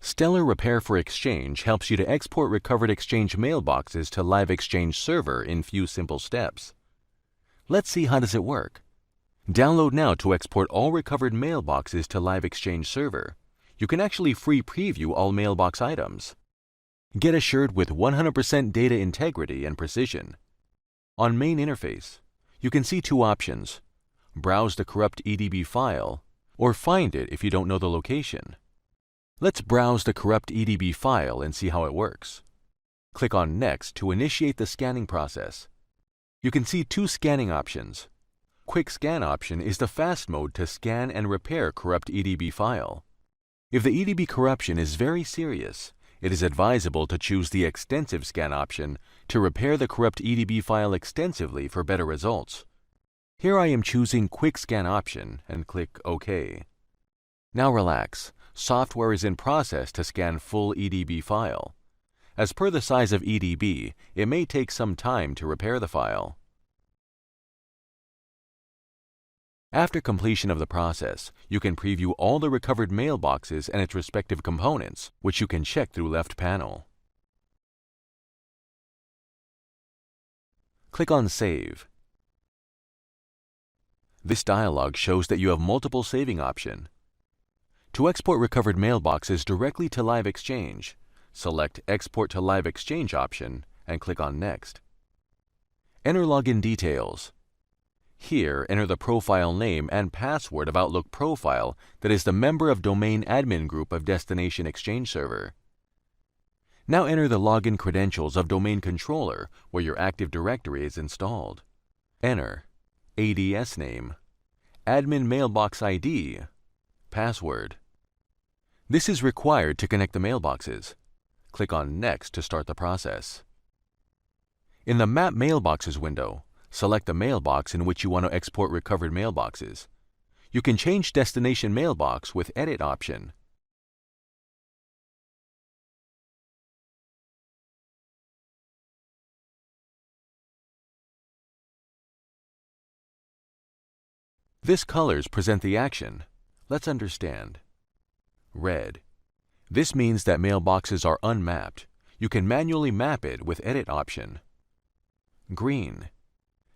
Stellar Repair for Exchange helps you to export recovered Exchange mailboxes to Live Exchange Server in few simple steps. Let's see how does it work. Download now to export all recovered mailboxes to Live Exchange Server. You can actually free preview all mailbox items. Get assured with 100% data integrity and precision. On Main Interface, you can see two options: browse the corrupt EDB file, or find it if you don't know the location. Let's browse the corrupt EDB file and see how it works. Click on Next to initiate the scanning process. You can see two scanning options. Quick Scan option is the fast mode to scan and repair corrupt EDB file. If the EDB corruption is very serious, it is advisable to choose the Extensive Scan option to repair the corrupt EDB file extensively for better results. Here I am choosing Quick Scan option and click OK. Now relax. Software is in process to scan full EDB file. As per the size of EDB, it may take some time to repair the file. After completion of the process, you can preview all the recovered mailboxes and its respective components, which you can check through left panel. Click on Save. This dialog shows that you have multiple saving options. To export recovered mailboxes directly to Live Exchange, select Export to Live Exchange option and click on Next. Enter login details. Here, enter the profile name and password of Outlook profile that is the member of domain admin group of Destination Exchange Server. Now enter the login credentials of Domain Controller where your Active Directory is installed. Enter ADS name, admin mailbox ID, password. This is required to connect the mailboxes. Click on Next to start the process. In the Map Mailboxes window, select the mailbox in which you want to export recovered mailboxes. You can change destination mailbox with Edit option. This colors present the action. Let's understand. Red. This means that mailboxes are unmapped. You can manually map it with Edit option. Green.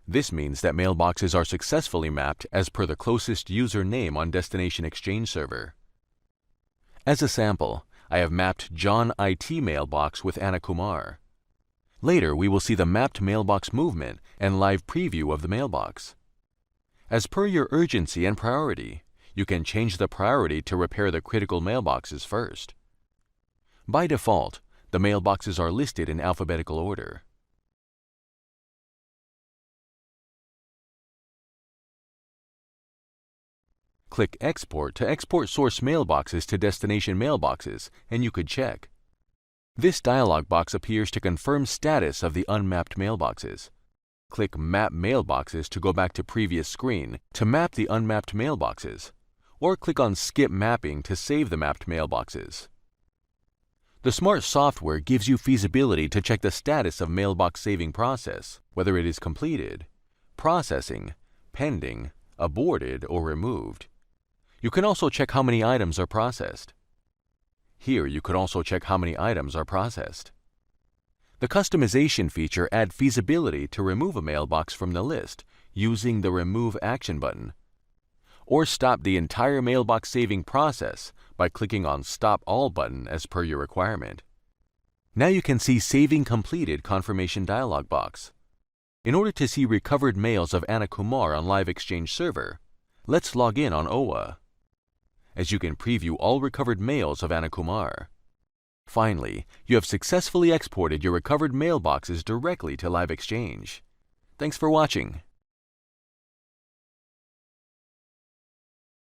This means that mailboxes are successfully mapped as per the closest user name on Destination Exchange Server. As a sample, I have mapped John IT mailbox with Anna Kumar. Later, we will see the mapped mailbox movement and live preview of the mailbox. As per your urgency and priority, you can change the priority to repair the critical mailboxes first. By default, the mailboxes are listed in alphabetical order. Click Export to export source mailboxes to destination mailboxes, and you could check. This dialog box appears to confirm status of the unmapped mailboxes. Click Map Mailboxes to go back to previous screen to map the unmapped mailboxes, or click on Skip Mapping to save the mapped mailboxes. The smart software gives you feasibility to check the status of mailbox saving process, whether it is completed, processing, pending, aborted, or removed. You can also check how many items are processed. Here you could also check how many items are processed. The customization feature adds feasibility to remove a mailbox from the list using the Remove Action button, or stop the entire mailbox saving process by clicking on Stop All button as per your requirement. Now you can see Saving Completed confirmation dialog box. In order to see recovered mails of Anna Kumar on Live Exchange Server, let's log in on OWA. As you can preview all recovered mails of Anna Kumar. Finally, you have successfully exported your recovered mailboxes directly to Live Exchange. Thanks for watching.